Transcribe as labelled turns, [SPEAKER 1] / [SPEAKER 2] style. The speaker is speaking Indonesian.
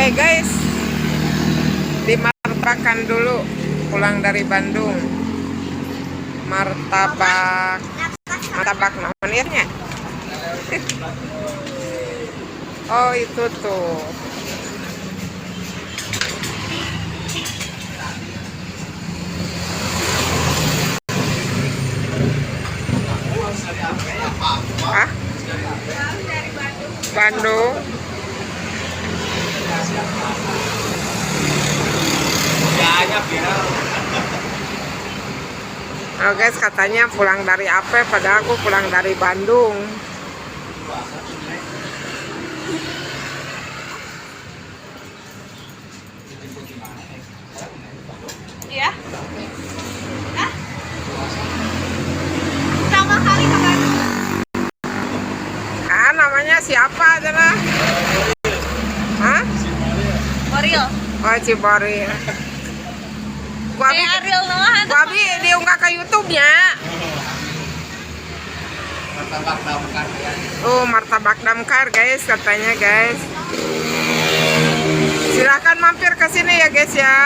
[SPEAKER 1] Oke guys, dimartabakan dulu pulang dari Bandung. Martabak namanya. Oh itu tuh. Hah? Bandung. Oh guys, katanya pulang dari apa? Padahal aku pulang dari Bandung.
[SPEAKER 2] Iya? Hah? Pertama kali ke Bandung.
[SPEAKER 1] Ah, namanya siapa aja lah? Hah?
[SPEAKER 2] Boril.
[SPEAKER 1] Oh, Ciboril.
[SPEAKER 2] Kayak Ariel Noah.
[SPEAKER 1] Babi diunggah ke YouTube-nya. Oh, martabak damkar guys, katanya guys. Silahkan mampir ke sini ya guys ya.